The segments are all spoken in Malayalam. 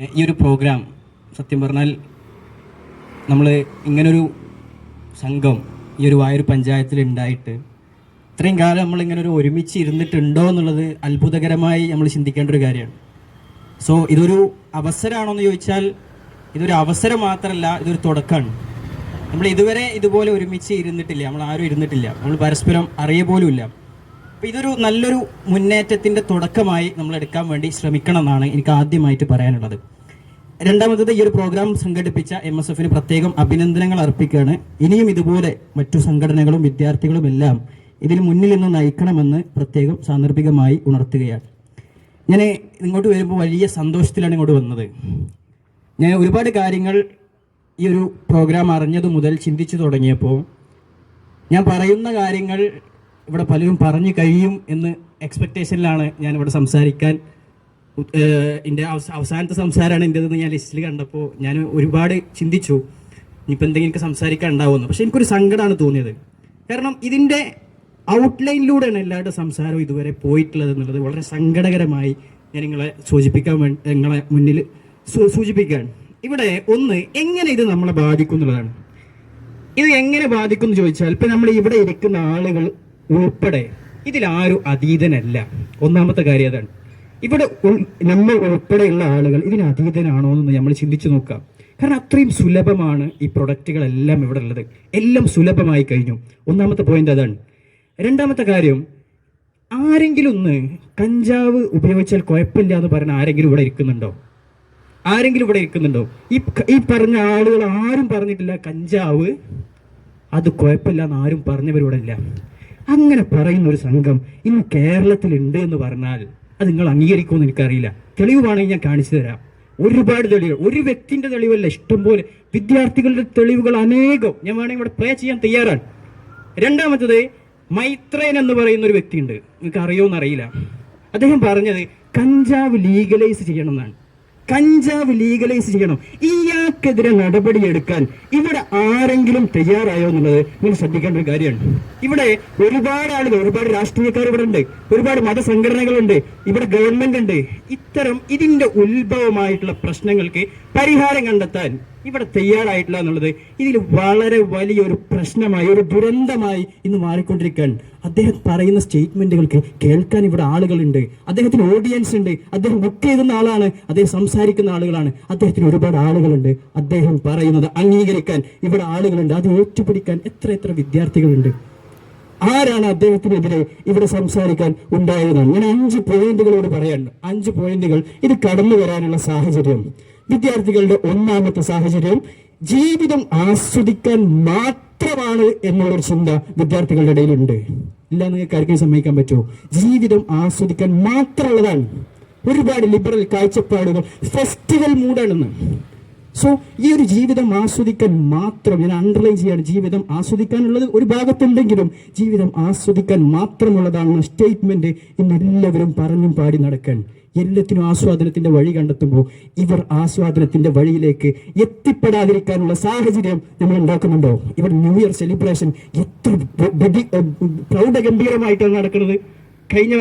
ഈ ഒരു പ്രോഗ്രാം സത്യം പറഞ്ഞാൽ നമ്മൾ ഇങ്ങനൊരു സംഘം ഈ ഒരു വായൂർ പഞ്ചായത്തിൽ ഉണ്ടായിട്ട് ഇത്രയും കാലം നമ്മളിങ്ങനെ ഒരുമിച്ച് ഇരുന്നിട്ടുണ്ടോ എന്നുള്ളത് അത്ഭുതകരമായി നമ്മൾ ചിന്തിക്കേണ്ട ഒരു കാര്യമാണ്. സോ ഇതൊരു അവസരമാണോ എന്ന് ചോദിച്ചാൽ ഇതൊരു അവസരം മാത്രമല്ല, ഇതൊരു തുടക്കമാണ്. നമ്മൾ ഇതുവരെ ഇതുപോലെ ഒരുമിച്ച് ഇരുന്നിട്ടില്ല, നമ്മൾ ആരും ഇരുന്നിട്ടില്ല, നമ്മൾ പരസ്പരം അറിയ പോലുമില്ല. അപ്പോൾ ഇതൊരു നല്ലൊരു മുന്നേറ്റത്തിൻ്റെ തുടക്കമായി നമ്മൾ എടുക്കാൻ വേണ്ടി ശ്രമിക്കണം എന്നാണ് എനിക്ക് ആദ്യമായിട്ട് പറയാനുള്ളത്. രണ്ടാമത്തത്, ഈ ഒരു പ്രോഗ്രാം സംഘടിപ്പിച്ച MSF പ്രത്യേകം അഭിനന്ദനങ്ങൾ അർപ്പിക്കുകയാണ്. ഇനിയും ഇതുപോലെ മറ്റു സംഘടനകളും വിദ്യാർത്ഥികളും എല്ലാം ഇതിൽ മുന്നിൽ നിന്ന് നയിക്കണമെന്ന് പ്രത്യേകം സാന്ദർഭികമായി ഉണർത്തുകയാണ്. ഞാൻ ഇങ്ങോട്ട് വരുമ്പോൾ വലിയ സന്തോഷത്തിലാണ് ഇങ്ങോട്ട് വന്നത്. ഞാൻ ഒരുപാട് കാര്യങ്ങൾ ഈ ഒരു പ്രോഗ്രാം അറിഞ്ഞതു മുതൽ ചിന്തിച്ചു തുടങ്ങിയപ്പോൾ ഞാൻ പറയുന്ന കാര്യങ്ങൾ ഇവിടെ പലരും പറഞ്ഞു കഴിയും എന്ന് എക്സ്പെക്റ്റേഷനിലാണ് ഞാനിവിടെ സംസാരിക്കാൻ. എൻ്റെ അവസാനത്തെ സംസാരമാണ് എൻ്റെതെന്ന് ഞാൻ ലിസ്റ്റിൽ കണ്ടപ്പോൾ ഞാൻ ഒരുപാട് ചിന്തിച്ചു ഇനിയിപ്പോൾ എന്തെങ്കിലും എനിക്ക് സംസാരിക്കാൻ ഉണ്ടാവുമെന്ന്. പക്ഷേ എനിക്കൊരു സങ്കടമാണ് തോന്നിയത്. കാരണം ഇതിൻ്റെ ഔട്ട്ലൈനിലൂടെയാണ് എല്ലാവരുടെ സംസാരവും ഇതുവരെ പോയിട്ടുള്ളത് എന്നുള്ളത് വളരെ സങ്കടകരമായി ഞാൻ നിങ്ങളെ നിങ്ങളെ മുന്നിൽ സൂചിപ്പിക്കുകയാണ്. ഇവിടെ ഒന്ന്, എങ്ങനെ ഇത് നമ്മളെ ബാധിക്കും എന്നുള്ളതാണ്. ഇത് എങ്ങനെ ബാധിക്കും എന്ന് ചോദിച്ചാൽ, ഇപ്പം നമ്മൾ ഇവിടെ ഇരിക്കുന്ന ആളുകൾ ഉൾപ്പെടെ ഇതിലാരും അതീതനല്ല. ഒന്നാമത്തെ കാര്യം അതാണ്. ഇവിടെ നമ്മൾ ഉൾപ്പെടെയുള്ള ആളുകൾ ഇതിന് അതീതനാണോ എന്ന് നമ്മൾ ചിന്തിച്ചു നോക്കാം. കാരണം അത്രയും സുലഭമാണ് ഈ പ്രൊഡക്റ്റുകളെല്ലാം ഇവിടെ ഉള്ളത്. എല്ലാം സുലഭമായി കഴിഞ്ഞു. ഒന്നാമത്തെ പോയിന്റ് അതാണ്. രണ്ടാമത്തെ കാര്യം, ആരെങ്കിലും ഒന്ന് കഞ്ചാവ് ഉപയോഗിച്ചാൽ കുഴപ്പമില്ല എന്ന് പറഞ്ഞ ആരെങ്കിലും ഇവിടെ ഇരിക്കുന്നുണ്ടോ? ആരെങ്കിലും ഇവിടെ ഇരിക്കുന്നുണ്ടോ? ഈ പറഞ്ഞ ആളുകൾ ആരും പറഞ്ഞിട്ടില്ല കഞ്ചാവ് അത് കുഴപ്പമില്ല എന്ന് ആരും പറഞ്ഞവരിവിടെ ഇല്ല. അങ്ങനെ പറയുന്ന ഒരു സംഘം ഇന്ന് കേരളത്തിലുണ്ട് എന്ന് പറഞ്ഞാൽ അത് നിങ്ങൾ അംഗീകരിക്കുമെന്ന് എനിക്കറിയില്ല. തെളിവ് വേണമെങ്കിൽ ഞാൻ കാണിച്ചു തരാം. ഒരുപാട് തെളിവുകൾ, ഒരു വ്യക്തിൻ്റെ തെളിവല്ല, ഇഷ്ടംപോലെ വിദ്യാർത്ഥികളുടെ തെളിവുകൾ അനേകം ഞാൻ വേണമെങ്കിൽ ഇവിടെ പ്ലേ ചെയ്യാൻ തയ്യാറാണ്. രണ്ടാമത്തത്, മൈത്രേൻ എന്ന് പറയുന്ന ഒരു വ്യക്തിയുണ്ട്, നിങ്ങൾക്ക് അറിയുമോയെന്നറിയില്ല. അദ്ദേഹം പറഞ്ഞത് കഞ്ചാവ് ലീഗലൈസ് ചെയ്യണം എന്നാണ്. കഞ്ചാവ് ലീഗലൈസ് ചെയ്യണം. ഇയാൾക്കെതിരെ നടപടിയെടുക്കാൻ ഇവിടെ ആരെങ്കിലും തയ്യാറായോ എന്നുള്ളത് നിങ്ങൾ ശ്രദ്ധിക്കേണ്ട ഒരു കാര്യമാണ്. ഇവിടെ ഒരുപാട് ആളുകൾ, ഒരുപാട് രാഷ്ട്രീയക്കാർ ഇവിടെ ഉണ്ട്, ഒരുപാട് മതസംഘടനകളുണ്ട്, ഇവിടെ ഗവൺമെന്റ് ഉണ്ട്. ഇത്തരം ഇതിന്റെ ഉത്ഭവമായിട്ടുള്ള പ്രശ്നങ്ങൾക്ക് പരിഹാരം കണ്ടെത്താൻ ഇവിടെ തയ്യാറായിട്ടില്ല എന്നുള്ളത് ഇതിൽ വളരെ വലിയൊരു പ്രശ്നമായി, ഒരു ദുരന്തമായി ഇന്ന് മാറിക്കൊണ്ടിരിക്കുകയാണ്. അദ്ദേഹം പറയുന്ന സ്റ്റേറ്റ്മെന്റുകൾക്ക് കേൾക്കാൻ ഇവിടെ ആളുകളുണ്ട്, അദ്ദേഹത്തിന് ഓഡിയൻസ് ഉണ്ട്, അദ്ദേഹം ബുക്ക് ചെയ്തുന്ന ആളാണ്, അദ്ദേഹം സംസാരിക്കുന്ന ആളുകളാണ്, അദ്ദേഹത്തിന് ഒരുപാട് ആളുകളുണ്ട്. അദ്ദേഹം പറയുന്നത് അംഗീകരിക്കാൻ ഇവിടെ ആളുകളുണ്ട്, അത് ഏറ്റുപിടിക്കാൻ എത്ര വിദ്യാർത്ഥികളുണ്ട്. ആരാണ് അദ്ദേഹത്തിനെതിരെ ഇവിടെ സംസാരിക്കാൻ ഉണ്ടായതാണ്? ഞാൻ 5 പോയിന്റുകളോട് പറയാനുണ്ട്. 5 പോയിന്റുകൾ ഇത് കടന്നു വരാനുള്ള സാഹചര്യം. വിദ്യാർത്ഥികളുടെ ഒന്നാമത്തെ സാഹചര്യം, ജീവിതം ആസ്വദിക്കാൻ മാത്രമാണ് എന്നുള്ളൊരു ചിന്ത വിദ്യാർത്ഥികളുടെ ഇടയിലുണ്ട്. ഇല്ല, നിങ്ങൾക്ക് ആർക്കും സമ്മതിക്കാൻ പറ്റുമോ? ജീവിതം ആസ്വദിക്കാൻ മാത്രമുള്ളതാണ്. ഒരുപാട് ലിബറൽ കാഴ്ചപ്പാടുകൾ, ഫെസ്റ്റിവൽ മൂഡാണെന്ന്. സോ ഈ ഒരു ജീവിതം ആസ്വദിക്കാൻ മാത്രം, ഞാൻ അണ്ടർലൈൻ ചെയ്യാണ്, ജീവിതം ആസ്വദിക്കാനുള്ളത് ഒരു ഭാഗത്തുണ്ടെങ്കിലും ജീവിതം ആസ്വദിക്കാൻ മാത്രമുള്ളതാണെന്ന സ്റ്റേറ്റ്മെന്റ് ഇന്ന് എല്ലാവരും പറഞ്ഞും പാടി നടക്കാൻ. എല്ലാത്തിനും ആസ്വാദനത്തിന്റെ വഴി കണ്ടെത്തുമ്പോൾ ഇവർ ആസ്വാദനത്തിന്റെ വഴിയിലേക്ക് എത്തിപ്പെടാതിരിക്കാനുള്ള സാഹചര്യം നമ്മൾ ഉണ്ടാക്കുന്നുണ്ടോ? ഇവിടെ ന്യൂ ഇയർ സെലിബ്രേഷൻ എത്ര പ്രൗഢഗംഭീരമായിട്ടാണ് നടക്കുന്നത്. കഴിഞ്ഞ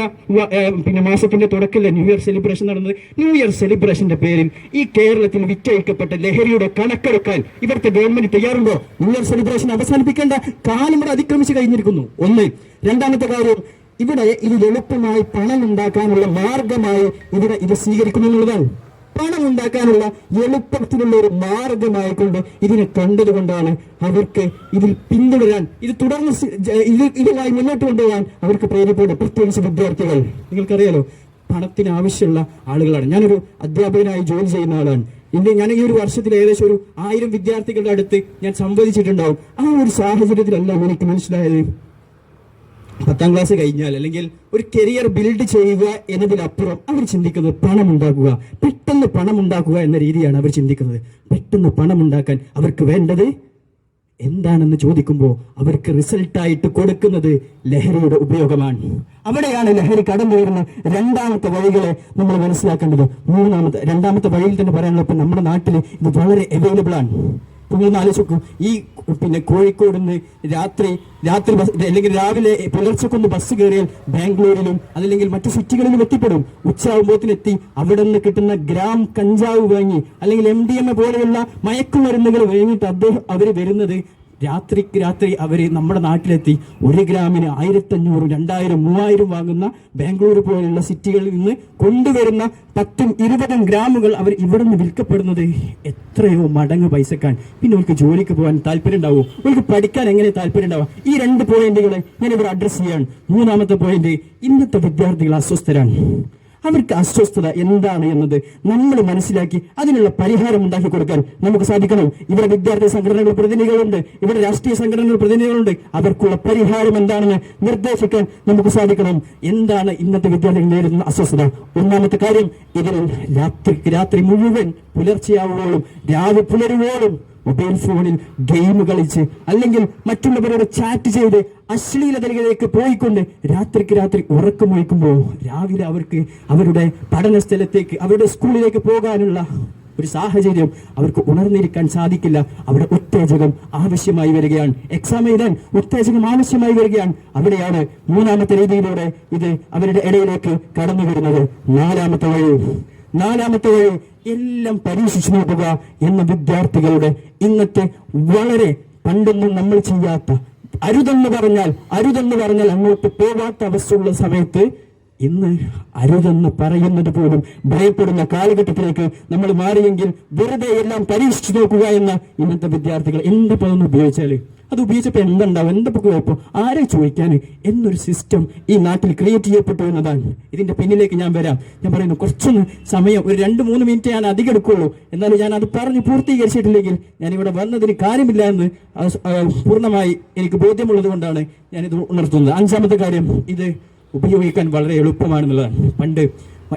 മാസത്തിന്റെ തുടക്കത്തിലെ ന്യൂ ഇയർ സെലിബ്രേഷൻ നടന്നത്. ന്യൂ ഇയർ സെലിബ്രേഷന്റെ പേരിൽ ഈ കേരളത്തിൽ വിറ്റഴിക്കപ്പെട്ട ലഹരിയുടെ കണക്കെടുക്കാൻ ഇവിടുത്തെ ഗവൺമെന്റ് തയ്യാറുണ്ടോ? ന്യൂ ഇയർ സെലിബ്രേഷൻ അവസാനിപ്പിക്കേണ്ട കാലം ഇവിടെ അതിക്രമിച്ച് കഴിഞ്ഞിരിക്കുന്നു. ഒന്ന്. രണ്ടാമത്തെ കാര്യം, ഇവിടെ ഇതിൽ എളുപ്പമായി പണം ഉണ്ടാക്കാനുള്ള മാർഗമായി ഇവിടെ ഇത് സ്വീകരിക്കുന്നു എന്നുള്ളതാണ്. പണം ഉണ്ടാക്കാനുള്ള എളുപ്പത്തിലുള്ള ഒരു മാർഗമായിക്കൊണ്ട് ഇതിനെ കണ്ടതുകൊണ്ടാണ് അവർക്ക് ഇതിൽ പിന്തുടരാൻ, ഇത് തുടർന്ന് ഇതുമായി മുന്നോട്ട് കൊണ്ടുപോകാൻ അവർക്ക് പ്രേരിപ്പിക്കുന്നത്. പ്രത്യേകിച്ച് വിദ്യാർത്ഥികൾ, നിങ്ങൾക്കറിയാലോ, പണത്തിന് ആവശ്യമുള്ള ആളുകളാണ്. ഞാനൊരു അധ്യാപകനായി ജോലി ചെയ്യുന്ന ആളാണ്. ഞാൻ ഈ ഒരു വർഷത്തിൽ ഏകദേശം ഒരു 1000 വിദ്യാർത്ഥികളുടെ അടുത്ത് ഞാൻ സംവദിച്ചിട്ടുണ്ടാവും. ആ ഒരു സാഹചര്യത്തിലല്ല എനിക്ക് മനസ്സിലായത് 10ാം ക്ലാസ് കഴിഞ്ഞാൽ അല്ലെങ്കിൽ ഒരു കരിയർ ബിൽഡ് ചെയ്യുക എന്നതിലപ്പുറം അവർ ചിന്തിക്കുന്നത് പണം ഉണ്ടാക്കുക, പെട്ടെന്ന് പണം ഉണ്ടാക്കുക എന്ന രീതിയാണ് അവർ ചിന്തിക്കുന്നത്. പെട്ടെന്ന് പണം ഉണ്ടാക്കാൻ അവർക്ക് വേണ്ടത് എന്താണെന്ന് ചോദിക്കുമ്പോൾ അവർക്ക് റിസൾട്ടായിട്ട് കൊടുക്കുന്നത് ലഹരിയുടെ ഉപയോഗമാണ്. അവിടെയാണ് ലഹരി കടന്നു വരുന്ന രണ്ടാമത്തെ വഴികളെ നമ്മൾ മനസ്സിലാക്കേണ്ടത്. രണ്ടാമത്തെ വഴിയിൽ തന്നെ പറയാനുള്ള, ഇപ്പം നമ്മുടെ നാട്ടിൽ ഇത് വളരെ അവൈലബിൾ ആണ്. നിങ്ങൾ ആലോചിച്ച് നോക്കൂ, ഈ പിന്നെ കോഴിക്കോട് നിന്ന് രാത്രി ബസ് അല്ലെങ്കിൽ രാവിലെ പുലർച്ചക്കൊന്ന് ബസ് കയറിയാൽ ബാംഗ്ലൂരിലും അതല്ലെങ്കിൽ മറ്റു സിറ്റികളിലും എത്തിപ്പെടും. ഉച്ചയാകുമ്പോഴത്തിനെത്തി അവിടെ നിന്ന് കിട്ടുന്ന ഗ്രാം കഞ്ചാവ് വാങ്ങി അല്ലെങ്കിൽ MDMA പോലെയുള്ള മയക്കുമരുന്നുകൾ വാങ്ങിയിട്ട് അവർ വരുന്നത് രാത്രി അവര് നമ്മുടെ നാട്ടിലെത്തി 1 ഗ്രാമിന് 1500, 2000, 3000 വാങ്ങുന്ന ബാംഗ്ലൂർ പോലുള്ള സിറ്റികളിൽ നിന്ന് കൊണ്ടുവരുന്ന 10, 20 ഗ്രാമുകൾ അവർ ഇവിടെ നിന്ന് വിൽക്കപ്പെടുന്നത് എത്രയോ മടങ്ങ് പൈസക്കാൻ. പിന്നെ അവർക്ക് ജോലിക്ക് പോകാൻ താല്പര്യം ഉണ്ടാവും, അവർക്ക് പഠിക്കാൻ എങ്ങനെ താല്പര്യം ഉണ്ടാവുക? ഈ 2 പോയിന്റുകളെ ഞാൻ ഇവിടെ അഡ്രസ് ചെയ്യാണ്. 3ാമത്തെ പോയിന്റ്, ഇന്നത്തെ വിദ്യാർത്ഥികൾ അസ്വസ്ഥരാണ്. അവർക്ക് അസ്വസ്ഥത എന്താണ് എന്നത് നമ്മൾ മനസ്സിലാക്കി അതിനുള്ള പരിഹാരം ഉണ്ടാക്കി കൊടുക്കാൻ നമുക്ക് സാധിക്കണം. ഇവിടെ വിദ്യാർത്ഥി സംഘടനകൾ പ്രതിനിധികളുണ്ട്, ഇവിടെ രാഷ്ട്രീയ സംഘടനകൾ പ്രതിനിധികളുണ്ട്. അവർക്കുള്ള പരിഹാരം എന്താണെന്ന് നിർദ്ദേശിക്കാൻ നമുക്ക് സാധിക്കണം. എന്താണ് ഇന്നത്തെ വിദ്യാർത്ഥികൾ നേരിടുന്ന അസ്വസ്ഥത? 1ാമത്തെ കാര്യം, ഇതിൽ രാത്രി മുഴുവൻ പുലർച്ചെയാവുമ്പോഴും രാവിലെ പുലരുവോളും മൊബൈൽ ഫോണിൽ ഗെയിം കളിച്ച് അല്ലെങ്കിൽ മറ്റുള്ളവരോട് ചാറ്റ് ചെയ്ത് അശ്ലീലതകളിലേക്ക് പോയിക്കൊണ്ട് രാത്രി ഉറക്കമൊഴിക്കുമ്പോൾ രാവിലെ അവർക്ക് അവരുടെ പഠന സ്ഥലത്തേക്ക് അവരുടെ സ്കൂളിലേക്ക് പോകാനുള്ള ഒരു സാഹചര്യം അവർക്ക് ഉണർന്നിരിക്കാൻ സാധിക്കില്ല. അവിടെ ഉത്തേജകം ആവശ്യമായി വരികയാണ്. എക്സാം എഴുതാൻ ഉത്തേജകം ആവശ്യമായി വരികയാണ്. അവിടെയാണ് 3ാമത്തെ രീതിയിലൂടെ ഇത് അവരുടെ ഇടയിലേക്ക് കടന്നു വരുന്നത്. 4ാമത്തെ വഴി എല്ലാം പരീക്ഷിച്ചു നോക്കുക എന്ന വിദ്യാർത്ഥികളുടെ ഇന്നത്തെ വളരെ പണ്ടൊന്നും നമ്മൾ ചെയ്യാത്ത അരുതെന്ന് പറഞ്ഞാൽ അങ്ങോട്ട് പോകാത്ത അവസ്ഥയുള്ള സമയത്ത് ഇന്ന് അരുതെന്ന് പറയുന്നത് പോലും ഭയപ്പെടുന്ന കാലഘട്ടത്തിലേക്ക് നമ്മൾ മാറിയെങ്കിൽ വെറുതെ എല്ലാം പരീക്ഷിച്ചു നോക്കുക എന്ന ഇന്നത്തെ വിദ്യാർത്ഥികൾ എന്താ പതൊന്ന് ഉപയോഗിച്ചാൽ അത് ഉപയോഗിച്ചപ്പോൾ എന്തുണ്ടാവും, എന്തൊക്കെ കുഴപ്പം, ആരെ ചോദിക്കാൻ എന്നൊരു സിസ്റ്റം ഈ നാട്ടിൽ ക്രിയേറ്റ് ചെയ്യപ്പെട്ടു എന്നതാണ്. ഇതിന്റെ പിന്നിലേക്ക് ഞാൻ വരാം. ഞാൻ പറയുന്നു, കുറച്ചൊന്ന് സമയം, ഒരു 2-3 മിനിറ്റ് ഞാൻ അധികം എടുക്കുള്ളൂ. എന്നാലും ഞാൻ അത് പറഞ്ഞ് പൂർത്തീകരിച്ചിട്ടില്ലെങ്കിൽ ഞാനിവിടെ വന്നതിന് കാര്യമില്ല എന്ന് പൂർണ്ണമായി എനിക്ക് ബോധ്യമുള്ളത് കൊണ്ടാണ് ഞാനിത് ഉണർത്തുന്നത്. 5ാമത്തെ കാര്യം, ഇത് ഉപയോഗിക്കാൻ വളരെ എളുപ്പമാണെന്നുള്ളതാണ്. പണ്ട്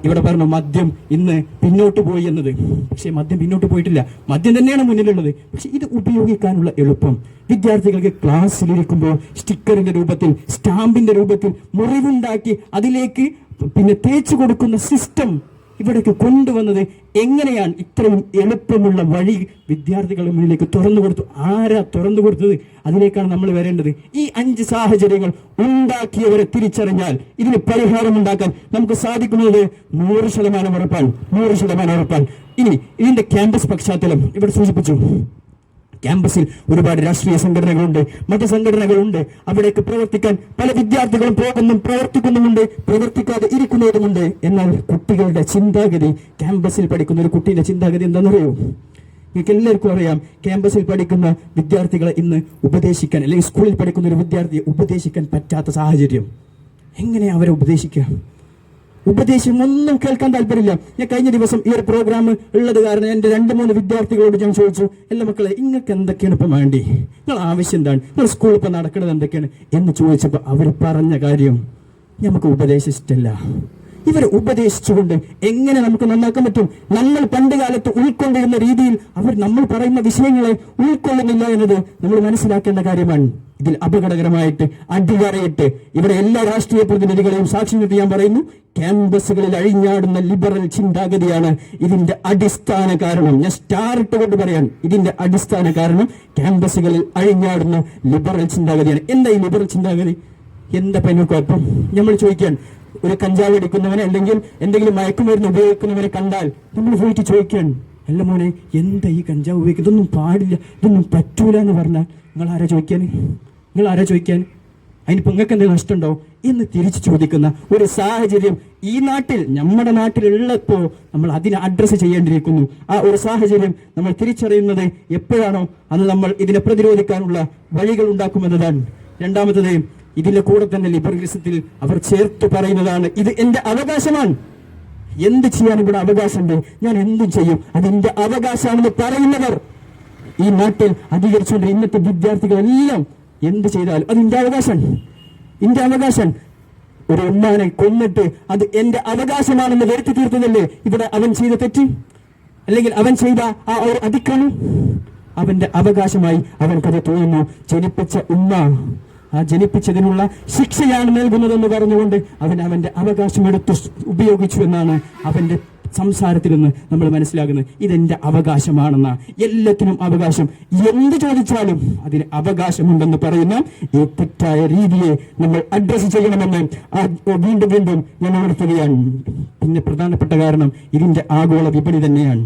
ഇവിടെ പറഞ്ഞു മദ്യം ഇന്ന് പിന്നോട്ട് പോയി എന്നത്. പക്ഷെ മദ്യം പിന്നോട്ട് പോയിട്ടില്ല, മദ്യം തന്നെയാണ് മുന്നിലുള്ളത്. പക്ഷെ ഇത് ഉപയോഗിക്കാനുള്ള എളുപ്പം, വിദ്യാർത്ഥികൾക്ക് ക്ലാസ്സിലിരിക്കുമ്പോൾ സ്റ്റിക്കറിന്റെ രൂപത്തിൽ, സ്റ്റാമ്പിന്റെ രൂപത്തിൽ മുറിവുണ്ടാക്കി അതിലേക്ക് പിന്നെ തേച്ചു കൊടുക്കുന്ന സിസ്റ്റം ഇവിടേക്ക് കൊണ്ടുവന്നത് എങ്ങനെയാണ്? ഇത്രയും എളുപ്പമുള്ള വഴി വിദ്യാർത്ഥികളുടെ മുന്നിലേക്ക് തുറന്നു കൊടുത്തു. ആരാ തുറന്നു കൊടുത്തത്? അതിലേക്കാണ് നമ്മൾ വരേണ്ടത്. ഈ 5 സാഹചര്യങ്ങൾ ഉണ്ടാക്കിയവരെ തിരിച്ചറിഞ്ഞാൽ ഇതിന് പരിഹാരം ഉണ്ടാക്കാൻ നമുക്ക് സാധിക്കുന്നത് 100% ഉറപ്പാണ്. 100% ഉറപ്പാണ്. ഇനി ഇതിന്റെ ക്യാമ്പസ് പശ്ചാത്തലം ഇവിടെ സൂചിപ്പിച്ചു. ക്യാമ്പസിൽ ഒരുപാട് രാഷ്ട്രീയ സംഘടനകളുണ്ട്, മറ്റു സംഘടനകളുണ്ട്. അവിടേക്ക് പ്രവർത്തിക്കാൻ പല വിദ്യാർത്ഥികളും പ്രവർത്തിക്കുന്നുമുണ്ട്, പ്രവർത്തിക്കാതെ ഇരിക്കുന്നതുമുണ്ട്. എന്നാൽ കുട്ടികളുടെ ചിന്താഗതി, ക്യാമ്പസിൽ പഠിക്കുന്ന ഒരു കുട്ടിയുടെ ചിന്താഗതി എന്താണെന്നറിയോ? നിങ്ങൾക്ക് എല്ലാവർക്കും അറിയാം, ക്യാമ്പസിൽ പഠിക്കുന്ന വിദ്യാർത്ഥികളെ ഇന്ന് ഉപദേശിക്കാൻ, അല്ലെങ്കിൽ സ്കൂളിൽ പഠിക്കുന്ന ഒരു വിദ്യാർത്ഥിയെ ഉപദേശിക്കാൻ പറ്റാത്ത സാഹചര്യം. എങ്ങനെയാ അവരെ ഉപദേശിക്കുക? ഉപദേശം ഒന്നും കേൾക്കാൻ താല്പര്യമില്ല. ഞാൻ കഴിഞ്ഞ ദിവസം ഈ ഒരു പ്രോഗ്രാം ഉള്ളത് കാരണം എൻ്റെ 2-3 വിദ്യാർത്ഥികളോട് ഞാൻ ചോദിച്ചു, എല്ലാ മക്കളെ നിങ്ങൾക്ക് എന്തൊക്കെയാണ് ഇപ്പം വേണ്ടി, നിങ്ങൾ ആവശ്യം എന്താണ്, നിങ്ങൾ സ്കൂളിൽ ഇപ്പം നടക്കുന്നത് എന്തൊക്കെയാണ് എന്ന് ചോദിച്ചപ്പോൾ അവർ പറഞ്ഞ കാര്യം, നമുക്ക് ഉപദേശിച്ചിട്ടില്ല. ഇവരെ ഉപദേശിച്ചുകൊണ്ട് എങ്ങനെ നമുക്ക് നന്നാക്കാൻ പറ്റും? നമ്മൾ പണ്ട് കാലത്ത് ഉൾക്കൊണ്ടിരുന്ന രീതിയിൽ അവർ നമ്മൾ പറയുന്ന വിഷയങ്ങളെ ഉൾക്കൊള്ളുന്നില്ല എന്നത് നമ്മൾ മനസ്സിലാക്കേണ്ട കാര്യമാണ്. ഇതിൽ അപകടകരമായിട്ട് അടിവരയിട്ട് ഇവിടെ എല്ലാ രാഷ്ട്രീയ പ്രതിനിധികളെയും സാക്ഷി നിർത്തി ഞാൻ പറയുന്നു, ക്യാമ്പസുകളിൽ അഴിഞ്ഞാടുന്ന ലിബറൽ ചിന്താഗതിയാണ് ഇതിന്റെ അടിസ്ഥാന കാരണം. ഞാൻ സ്റ്റാർ ഇട്ടുകൊണ്ട് പറയാൻ, ഇതിന്റെ അടിസ്ഥാന കാരണം ക്യാമ്പസുകളിൽ അഴിഞ്ഞാടുന്ന ലിബറൽ ചിന്താഗതിയാണ്. എന്താ ഈ ലിബറൽ ചിന്താഗതി? എന്താ പൈനക്കുഴപ്പം? നമ്മൾ ചോദിക്കാൻ, ഒരു കഞ്ചാവ് അടിക്കുന്നവനെ അല്ലെങ്കിൽ എന്തെങ്കിലും മയക്കുമരുന്ന് ഉപയോഗിക്കുന്നവനെ കണ്ടാൽ നമ്മൾ പോയിട്ട് ചോദിക്കാൻ, അല്ല മോനെ എന്താ ഈ കഞ്ചാവ് ഉപയോഗിക്കുക, ഇതൊന്നും പാടില്ല, ഇതൊന്നും പറ്റൂല എന്ന് പറഞ്ഞാൽ നിങ്ങൾ ആരാ ചോദിക്കാൻ? അതിനിപ്പോൾ നിങ്ങൾക്ക് എന്തെങ്കിലും നഷ്ടമുണ്ടോ എന്ന് തിരിച്ചു ചോദിക്കുന്ന ഒരു സാഹചര്യം ഈ നാട്ടിൽ, നമ്മുടെ നാട്ടിലുള്ളപ്പോൾ നമ്മൾ അതിനെ അഡ്രസ്സ് ചെയ്യേണ്ടിയിരിക്കുന്നു. ആ ഒരു സാഹചര്യം നമ്മൾ തിരിച്ചറിയുന്നത് എപ്പോഴാണോ അന്ന് നമ്മൾ ഇതിനെ പ്രതിരോധിക്കാനുള്ള വഴികൾ ഉണ്ടാക്കുമെന്നതാണ്. 2ാമത്തത്, ഇതിന്റെ കൂടെ തന്നെ ലിബറലിസത്തിൽ അവർ ചേർത്ത് പറയുന്നതാണ്, ഇത് എന്റെ അവകാശമാണ്, എന്ത് ചെയ്യാൻ ഇവിടെ അവകാശമുണ്ട്, ഞാൻ എന്തും ചെയ്യും, അതെന്റെ അവകാശമാണെന്ന് പറയുന്നവർ ഈ നാട്ടിൽ അധികരിച്ചുകൊണ്ട് ഇന്നത്തെ വിദ്യാർത്ഥികളെല്ലാം എന്ത് ചെയ്താലും അത് എന്റെ അവകാശം. ഒരു ഉമ്മാനെ കൊന്നിട്ട് അത് എന്റെ അവകാശമാണെന്ന് വരുത്തി തീർത്തതല്ലേ ഇവിടെ അവൻ ചെയ്ത തെറ്റ്, അല്ലെങ്കിൽ അവൻ ചെയ്ത ആ ഒരു അതിക്രമം അവന്റെ അവകാശമായി അവൻക്കത് തോന്നുന്നു. ജനിപ്പിച്ച ഉമ്മ ആ ജനിപ്പിച്ചതിനുള്ള ശിക്ഷയാണ് നൽകുന്നതെന്ന് പറഞ്ഞുകൊണ്ട് അവൻ അവന്റെ അവകാശം എടുത്ത് ഉപയോഗിച്ചു എന്നാണ് അവന്റെ സംസാരത്തിൽ നിന്ന് നമ്മൾ മനസ്സിലാക്കുന്നത് ഇതെന്റെ അവകാശമാണെന്ന. എല്ലാത്തിനും അവകാശം, എന്ത് ചോദിച്ചാലും അതിന് അവകാശമുണ്ടെന്ന് പറയുന്ന ഈ തെറ്റായ രീതിയെ നമ്മൾ അഡ്രസ് ചെയ്യണമെന്ന് വീണ്ടും വീണ്ടും ഞാൻ ഉണർത്തുകയാണ്. പിന്നെ പ്രധാനപ്പെട്ട കാരണം ഇതിന്റെ ആഗോള വിപണി തന്നെയാണ്.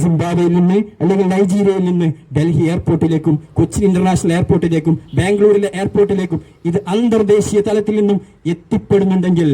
സിംബാബ്വേയിൽ നിന്ന് അല്ലെങ്കിൽ നൈജീരിയയിൽ നിന്ന് ഡൽഹി എയർപോർട്ടിലേക്കും കൊച്ചിൻ ഇന്റർനാഷണൽ എയർപോർട്ടിലേക്കും ബാംഗ്ലൂരിലെ എയർപോർട്ടിലേക്കും ഇത് അന്തർദേശീയ തലത്തിൽ നിന്നും എത്തിപ്പെടുന്നുണ്ടെങ്കിൽ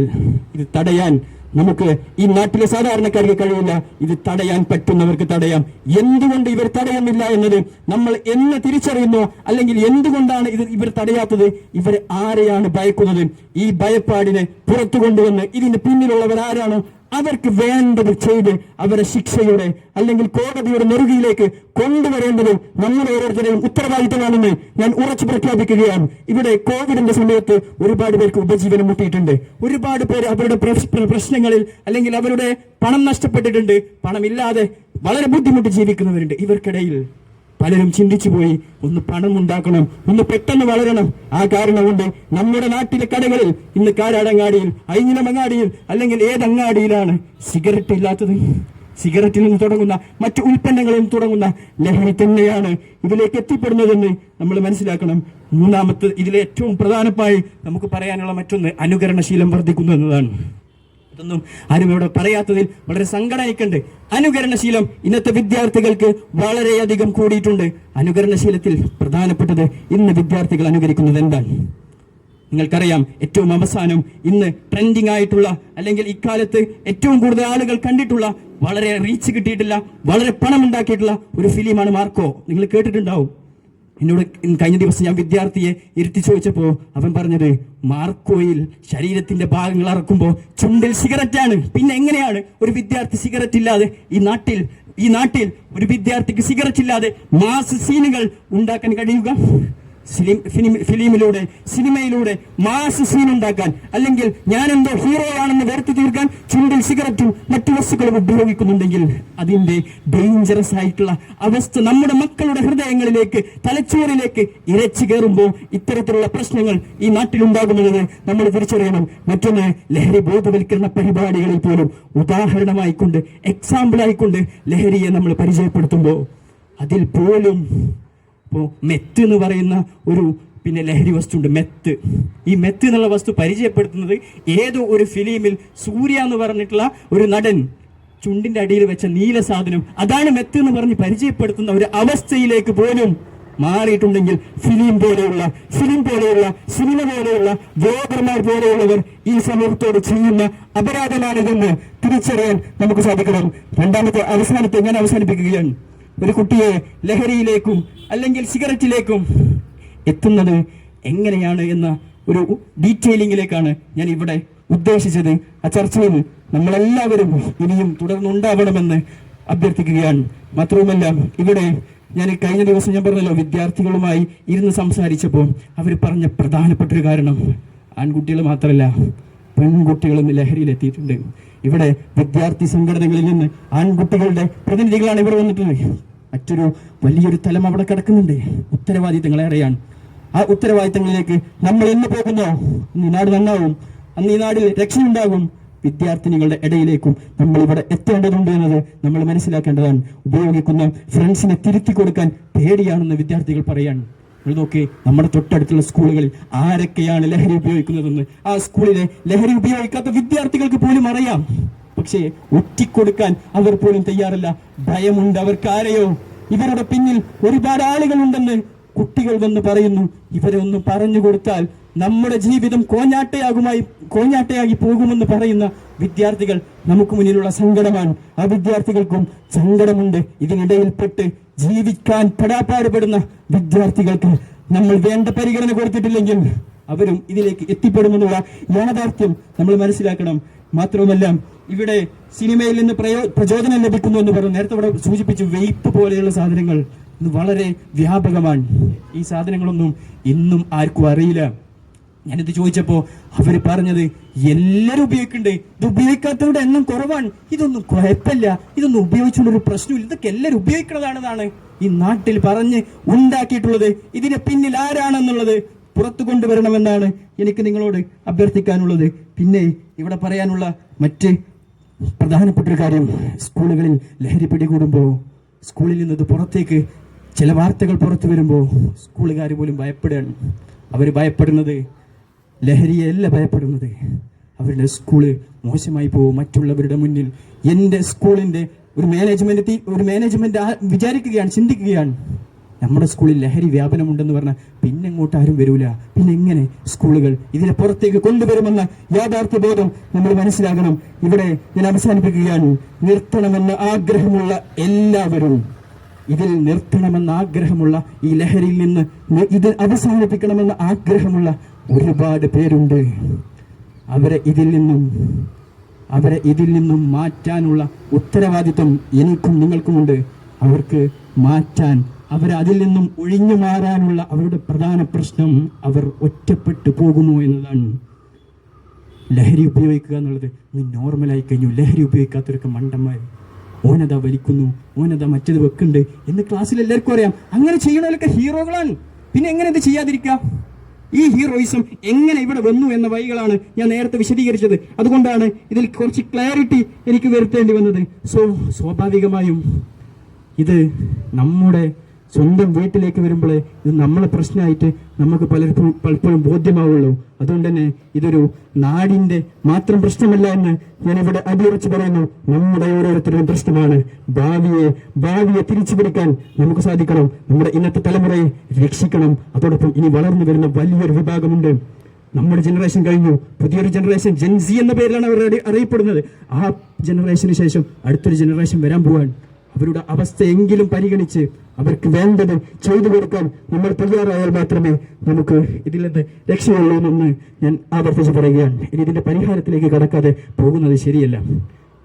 ഇത് തടയാൻ നമുക്ക് ഈ നാട്ടിലെ സാധാരണക്കാർക്ക് കഴിയില്ല. ഇത് തടയാൻ പറ്റുന്നവർക്ക് തടയാം. എന്തുകൊണ്ട് ഇവർ തടയുന്നില്ല എന്നത് നമ്മൾ എന്ന് തിരിച്ചറിയുന്നോ, അല്ലെങ്കിൽ എന്തുകൊണ്ടാണ് ഇവർ തടയാത്തത്, ഇവർ ആരെയാണ് ഭയക്കുന്നത്, ഈ ഭയപ്പാടിനെ പുറത്തു കൊണ്ടുവന്ന് ഇതിന് പിന്നിലുള്ളവർ ആരാണോ അവർക്ക് വേണ്ടത് ചെയ്ത് അവരെ ശിക്ഷയുടെ അല്ലെങ്കിൽ കോടതിയുടെ നെറുകയിലേക്ക് കൊണ്ടുവരേണ്ടത് നമ്മുടെ ഓരോരുത്തരെയും ഉത്തരവാദിത്തമാണെന്ന് ഞാൻ ഉറച്ചു പ്രഖ്യാപിക്കുകയാണ്. ഇവിടെ കോവിഡിന്റെ സമയത്ത് ഒരുപാട് പേർക്ക് ഉപജീവനം മുട്ടിയിട്ടുണ്ട്. ഒരുപാട് പേര് അവരുടെ പ്രശ്നങ്ങളിൽ അല്ലെങ്കിൽ അവരുടെ പണം നഷ്ടപ്പെട്ടിട്ടുണ്ട്. പണമില്ലാതെ വളരെ ബുദ്ധിമുട്ട് ജീവിക്കുന്നവരുണ്ട്. ഇവർക്കിടയിൽ പലരും ചിന്തിച്ചു പോയി, ഒന്ന് പണം ഉണ്ടാക്കണം, ഒന്ന് പെട്ടെന്ന് വളരണം. ആ കാരണം കൊണ്ട് നമ്മുടെ നാട്ടിലെ കടകളിൽ ഇന്ന് കാരാടങ്ങാടിയിൽ, അയിഞ്ഞിലമങ്ങാടിയിൽ അല്ലെങ്കിൽ ഏതങ്ങാടിയിലാണ് സിഗരറ്റ് ഇല്ലാത്തത്? സിഗരറ്റിൽ നിന്ന് തുടങ്ങുന്ന മറ്റു ഉൽപ്പന്നങ്ങളിൽ നിന്ന് തുടങ്ങുന്ന ലഹരി തന്നെയാണ് ഇതിലേക്ക് എത്തിപ്പെടുന്നതെന്ന് നമ്മൾ മനസ്സിലാക്കണം. മൂന്നാമത്തെ ഇതിലെ ഏറ്റവും പ്രധാനമായി നമുക്ക് പറയാനുള്ള മറ്റൊന്ന് അനുകരണശീലം വർദ്ധിക്കുന്നു എന്നതാണ്. ഇതൊന്നും ആരും ഇവിടെ പറയാത്തതിൽ വളരെ സങ്കടമായിക്കുണ്ട്. അനുകരണശീലം ഇന്നത്തെ വിദ്യാർത്ഥികൾക്ക് വളരെയധികം കൂടിയിട്ടുണ്ട്. അനുകരണശീലത്തിൽ പ്രധാനപ്പെട്ടത് ഇന്ന് വിദ്യാർത്ഥികൾ അനുകരിക്കുന്നത് എന്താണ്? നിങ്ങൾക്കറിയാം, ഏറ്റവും അവസാനം ഇന്ന് ട്രെൻഡിങ് ആയിട്ടുള്ള അല്ലെങ്കിൽ ഇക്കാലത്ത് ഏറ്റവും കൂടുതൽ ആളുകൾ കണ്ടിട്ടുള്ള, വളരെ റീച്ച് കിട്ടിയിട്ടില്ല, വളരെ പണം ഉണ്ടാക്കിയിട്ടുള്ള ഒരു ഫിലിമാണ് മാർക്കോ. നിങ്ങൾ കേട്ടിട്ടുണ്ടാവും. എന്നോട് കഴിഞ്ഞ ദിവസം ഞാൻ വിദ്യാർത്ഥിയെ ഇരുത്തി ചോദിച്ചപ്പോൾ അവൻ പറഞ്ഞത്, മാർക്കോയിൽ ശരീരത്തിന്റെ ഭാഗങ്ങൾ അറക്കുമ്പോൾ ചുണ്ടിൽ സിഗരറ്റാണ്. പിന്നെ എങ്ങനെയാണ് ഒരു വിദ്യാർത്ഥി സിഗരറ്റ് ഇല്ലാതെ ഈ നാട്ടിൽ ഒരു വിദ്യാർത്ഥിക്ക് സിഗരറ്റ് ഇല്ലാതെ മാസ് സീനുകൾ ഉണ്ടാക്കാൻ കഴിയുക? ഫിലിമിലൂടെ, സിനിമയിലൂടെ മാസ് സീൻ ഉണ്ടാക്കാൻ, അല്ലെങ്കിൽ ഞാനെന്തോ ഹീറോയാണെന്ന് വരുത്തി തീർക്കാൻ ചുണ്ടിൽ സിഗരറ്റും മറ്റു വസ്തുക്കളും ഉപയോഗിക്കുന്നുണ്ടെങ്കിൽ അതിന്റെ ഡേഞ്ചറസ് ആയിട്ടുള്ള അവസ്ഥ നമ്മുടെ മക്കളുടെ ഹൃദയങ്ങളിലേക്ക്, തലച്ചോറിലേക്ക് ഇരച്ചു കയറുമ്പോൾ ഇത്തരത്തിലുള്ള പ്രശ്നങ്ങൾ ഈ നാട്ടിലുണ്ടാകുന്നത് നമ്മൾ തിരിച്ചറിയണം. മറ്റൊന്ന്, ലഹരി ബോധവൽക്കരണ പരിപാടികളിൽ പോലും ഉദാഹരണമായിക്കൊണ്ട്, എക്സാമ്പിൾ ആയിക്കൊണ്ട് ലഹരിയെ നമ്മൾ പരിചയപ്പെടുത്തുമ്പോൾ അതിൽ പോലും ഇപ്പോൾ മെത്ത് എന്ന് പറയുന്ന ഒരു ലഹരി വസ്തുണ്ട്. ഈ മെത്ത് എന്നുള്ള വസ്തു പരിചയപ്പെടുത്തുന്നത് ഏതോ ഒരു ഫിലിമിൽ സൂര്യ എന്ന് പറഞ്ഞിട്ടുള്ള ഒരു നടൻ ചുണ്ടിന്റെ അടിയിൽ വെച്ച നീല സാധനം, അതാണ് മെത്ത് എന്ന് പറഞ്ഞ് പരിചയപ്പെടുത്തുന്ന ഒരു അവസ്ഥയിലേക്ക് പോലും മാറിയിട്ടുണ്ടെങ്കിൽ സിനിമ പോലെയുള്ള വ്ലോഗർമാർ പോലെയുള്ളവർ ഈ സമൂഹത്തോട് ചെയ്യുന്ന അപരാധമാണിതെന്ന് തിരിച്ചറിയാൻ നമുക്ക് സാധിക്കണം. അവസാനത്തെ ഞാൻ അവസാനിപ്പിക്കുകയാണ്. ഒരു കുട്ടിയെ ലഹരിയിലേക്കും അല്ലെങ്കിൽ സിഗരറ്റിലേക്കും എത്തുന്നത് എങ്ങനെയാണ് എന്ന ഒരു ഡീറ്റെയിലിംഗിലേക്കാണ് ഞാൻ ഇവിടെ ഉദ്ദേശിച്ചത്. ആ ചർച്ചയിൽ നമ്മളെല്ലാവരും ഇനിയും തുടർന്നുണ്ടാവണമെന്ന് അഭ്യർത്ഥിക്കുകയാണ്. മാത്രവുമല്ല, ഇവിടെ ഞാൻ കഴിഞ്ഞ ദിവസം ഞാൻ പറഞ്ഞല്ലോ, വിദ്യാർത്ഥികളുമായി ഇരുന്ന് സംസാരിച്ചപ്പോൾ അവർ പറഞ്ഞ പ്രധാനപ്പെട്ട ഒരു കാരണം, ആൺകുട്ടികൾ മാത്രമല്ല പെൺകുട്ടികളും ലഹരിയിലെത്തിയിട്ടുണ്ട്. ഇവിടെ വിദ്യാർത്ഥി സംഘടനകളിൽ നിന്ന് ആൺകുട്ടികളുടെ പ്രതിനിധികളാണ് ഇവിടെ വന്നിട്ടുള്ളത്. മറ്റൊരു വലിയൊരു തലം അവിടെ കിടക്കുന്നുണ്ട്. ഉത്തരവാദിത്തങ്ങളേറെയാണ്. ആ ഉത്തരവാദിത്തങ്ങളിലേക്ക് നമ്മൾ എന്ന് പോകുന്നോ ഈ നാട് നന്നാവും, അന്ന് ഈ നാടിൽ രക്ഷയുണ്ടാകും. വിദ്യാർത്ഥിനികളുടെ ഇടയിലേക്കും നമ്മൾ ഇവിടെ എത്തേണ്ടതുണ്ട് എന്നത് നമ്മൾ മനസ്സിലാക്കേണ്ടതാണ്. ഉപയോഗിക്കുന്ന ഫ്രണ്ട്സിനെ തിരുത്തി കൊടുക്കാൻ പേടിയാണെന്ന് വിദ്യാർത്ഥികൾ പറയാണ്. നോക്കി, നമ്മുടെ തൊട്ടടുത്തുള്ള സ്കൂളുകളിൽ ആരൊക്കെയാണ് ലഹരി ഉപയോഗിക്കുന്നതെന്ന് ആ സ്കൂളിലെ ലഹരി ഉപയോഗിക്കാത്ത വിദ്യാർത്ഥികൾക്ക് പോലും അറിയാം. പക്ഷേ ഒറ്റിക്കൊടുക്കാൻ അവർ പോലും തയ്യാറല്ല. ഭയമുണ്ട് അവർക്കാരെയോ. ഇവരുടെ പിന്നിൽ ഒരുപാട് ആളുകളുണ്ടെന്ന് കുട്ടികൾ വന്ന് പറയുന്നു. ഇവരെ ഒന്ന് പറഞ്ഞു കൊടുത്താൽ നമ്മുടെ ജീവിതം കോഞ്ഞാട്ടയായി പോകുമെന്ന് പറയുന്ന വിദ്യാർത്ഥികൾ നമുക്ക് മുന്നിലുള്ള സങ്കടമാണ്. ആ വിദ്യാർത്ഥികൾക്കും സങ്കടമുണ്ട്. ഇതിനിടയിൽപ്പെട്ട് ജീവിക്കാൻ പെടാപ്പാടുപെടുന്ന വിദ്യാർത്ഥികൾക്ക് നമ്മൾ വേണ്ട പരിഗണന കൊടുത്തിട്ടില്ലെങ്കിൽ അവരും ഇതിലേക്ക് എത്തിപ്പെടുമെന്നുള്ള യാഥാർത്ഥ്യം നമ്മൾ മനസ്സിലാക്കണം. മാത്രവുമല്ല, ഇവിടെ സിനിമയിൽ നിന്ന് പ്രചോദനം ലഭിക്കുന്നു എന്ന് പറഞ്ഞു. നേരത്തെ ഇവിടെ സൂചിപ്പിച്ചു, വെയ്പ്പ് പോലെയുള്ള സാധനങ്ങൾ ഇന്ന് വളരെ വ്യാപകമാണ്. ഈ സാധനങ്ങളൊന്നും ഇന്നും ആർക്കും അറിയില്ല. ഞാനിത് ചോദിച്ചപ്പോൾ അവർ പറഞ്ഞത് എല്ലാവരും ഉപയോഗിക്കണ്ടേ, ഇത് ഉപയോഗിക്കാത്തവരുടെ എണ്ണം കുറവാണ്, ഇതൊന്നും കുഴപ്പമില്ല, ഇതൊന്നും ഉപയോഗിച്ചുകൊണ്ടൊരു പ്രശ്നമില്ല, ഇതൊക്കെ എല്ലാവരും ഉപയോഗിക്കുന്നതാണെന്നാണ് ഈ നാട്ടിൽ പറഞ്ഞ് ഉണ്ടാക്കിയിട്ടുള്ളത്. ഇതിന് പിന്നിൽ ആരാണെന്നുള്ളത് പുറത്തു കൊണ്ടുവരണമെന്നാണ് എനിക്ക് നിങ്ങളോട് അഭ്യർത്ഥിക്കാനുള്ളത്. പിന്നെ ഇവിടെ പറയാനുള്ള മറ്റ് പ്രധാനപ്പെട്ട ഒരു കാര്യം, സ്കൂളുകളിൽ ലഹരി പിടികൂടുമ്പോൾ സ്കൂളിൽ നിന്നത് പുറത്തേക്ക് ചില വാർത്തകൾ പുറത്തു വരുമ്പോൾ സ്കൂളുകാർ പോലും ഭയപ്പെടുകയാണ്. അവർ ഭയപ്പെടുന്നത് ലഹരിയല്ല ഭയപ്പെടുന്നത്, അവരുടെ സ്കൂള് മോശമായി പോകും മറ്റുള്ളവരുടെ മുന്നിൽ. എൻ്റെ സ്കൂളിൻ്റെ ഒരു മാനേജ്മെന്റ് വിചാരിക്കുകയാണ്, ചിന്തിക്കുകയാണ്, നമ്മുടെ സ്കൂളിൽ ലഹരി വ്യാപനമുണ്ടെന്ന് പറഞ്ഞാൽ പിന്നെ അങ്ങോട്ട് ആരും വരൂല, പിന്നെ എങ്ങനെ സ്കൂളുകൾ ഇതിനെ പുറത്തേക്ക് കൊണ്ടുവരുമെന്ന യാഥാർത്ഥ്യ ബോധം നമ്മൾ മനസ്സിലാകണം. ഇവിടെ ഞാൻ അവസാനിപ്പിക്കുകയാണ്. നിർത്തണമെന്ന ആഗ്രഹമുള്ള എല്ലാവരും, ഇതിൽ നിർത്തണമെന്ന ആഗ്രഹമുള്ള, ഈ ലഹരിയിൽ നിന്ന് ഇത് അവസാനിപ്പിക്കണമെന്ന ആഗ്രഹമുള്ള ഒരുപാട് പേരുണ്ട്. അവരെ ഇതിൽ നിന്നും മാറ്റാനുള്ള ഉത്തരവാദിത്വം എനിക്കും നിങ്ങൾക്കുമുണ്ട്. അവർക്ക് മാറ്റാൻ, അതിൽ നിന്നും ഒഴിഞ്ഞു മാറാനുള്ള അവരുടെ പ്രധാന പ്രശ്നം അവർ ഒറ്റപ്പെട്ടു പോകുമോ എന്നതാണ്. ലഹരി ഉപയോഗിക്കുക എന്നുള്ളത് നോർമലായി കഴിഞ്ഞു. ലഹരി ഉപയോഗിക്കാത്തവരൊക്കെ മണ്ടന്മാർ, ഓനത വലിക്കുന്നു, ഓനത മറ്റത് വെക്കുന്നുണ്ട് എന്ന് ക്ലാസ്സിൽ എല്ലാവർക്കും അറിയാം. അങ്ങനെ ചെയ്യണവരൊക്കെ ഹീറോകളാണ്. പിന്നെ എങ്ങനെ ഇത് ചെയ്യാതിരിക്കുക? ഈ ഹീറോയിസം എങ്ങനെ ഇവിടെ വന്നു എന്ന വഴികളാണ് ഞാൻ നേരത്തെ വിശദീകരിച്ചത്. അതുകൊണ്ടാണ് ഇതിൽ കുറച്ച് ക്ലാരിറ്റി എനിക്ക് വരുത്തേണ്ടി വന്നത്. സ്വാഭാവികമായും ഇത് നമ്മുടെ സ്വന്തം വീട്ടിലേക്ക് വരുമ്പോൾ ഇത് നമ്മളെ പ്രശ്നമായിട്ട് നമുക്ക് പലപ്പോഴും ബോധ്യമാവുള്ളൂ. അതുകൊണ്ട് തന്നെ ഇതൊരു നാടിന്റെ മാത്രം പ്രശ്നമല്ല എന്ന് ഞാനിവിടെ അടിയുറച്ച് പറയുന്നു. നമ്മുടെ ഓരോരുത്തരുടെയും പ്രശ്നമാണ്. ഭാവിയെ തിരിച്ചു പിടിക്കാൻ നമുക്ക് സാധിക്കണം. നമ്മുടെ ഇന്നത്തെ തലമുറയെ രക്ഷിക്കണം. അതോടൊപ്പം ഇനി വളർന്നു വരുന്ന വലിയൊരു വിഭാഗമുണ്ട്. നമ്മുടെ ജനറേഷൻ കഴിഞ്ഞു, പുതിയൊരു ജനറേഷൻ ജെൻസി എന്ന പേരിലാണ് അവർ അറിയപ്പെടുന്നത്. ആ ജനറേഷന് ശേഷം അടുത്തൊരു ജനറേഷൻ വരാൻ പോവാൻ. അവരുടെ അവസ്ഥയെങ്കിലും പരിഗണിച്ച് അവർക്ക് വേണ്ടത് ചെയ്തു കൊടുക്കാൻ നമ്മൾ തയ്യാറായാൽ മാത്രമേ നമുക്ക് ഇതിൽ നിന്ന് രക്ഷയുള്ളൂ എന്ന് ഞാൻ ആവർത്തിച്ച് പറയുകയാണ്. ഇനി ഇതിന്റെ പരിഹാരത്തിലേക്ക് കടക്കാതെ പോകുന്നത് ശരിയല്ല.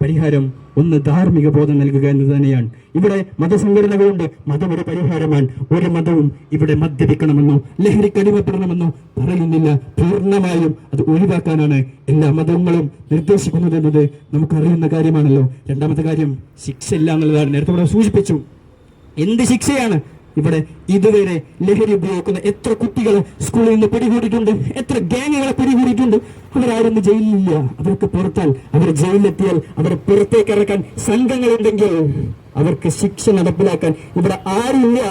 പരിഹാരം ഒന്ന് ധാർമ്മിക ബോധം നൽകുക എന്ന് തന്നെയാണ്. ഇവിടെ മതസംഘടനകളുണ്ട്, മതം ഒരു പരിഹാരമാണ്. ഒരു മതവും ഇവിടെ മദ്യപിക്കണമെന്നോ ലഹരിക്ക് അടിമപ്പെടണമെന്നോ പറയുന്നില്ല. പൂർണ്ണമായും അത് ഒഴിവാക്കാനാണ് എല്ലാ മതങ്ങളും നിർദ്ദേശിക്കുന്നത് എന്നത് നമുക്കറിയുന്ന കാര്യമാണല്ലോ. രണ്ടാമത്തെ കാര്യം, ശിക്ഷയില്ല എന്നുള്ളതാണ്. നേരത്തെ ഇവിടെ സൂചിപ്പിച്ചു. എന്ത് ശിക്ഷയാണ്? ഇവിടെ ഇതുവരെ ലഹരി ഉപയോഗിക്കുന്ന എത്ര കുട്ടികൾ സ്കൂളിൽ നിന്ന് പിടികൂടിയിട്ടുണ്ട്, എത്ര ഗ്യാങ്ങുകളെ പിടികൂടിയിട്ടുണ്ട്. അവരാരും ജയിലിലില്ല. അവർക്ക് പുറത്താൽ, അവർ ജയിലിലെത്തിയാൽ അവരെ പുറത്തേക്ക് ഇറക്കാൻ സംഘങ്ങളുണ്ടെങ്കിൽ അവർക്ക് ശിക്ഷ നടപ്പിലാക്കാൻ ഇവിടെ ആരുമില്ല.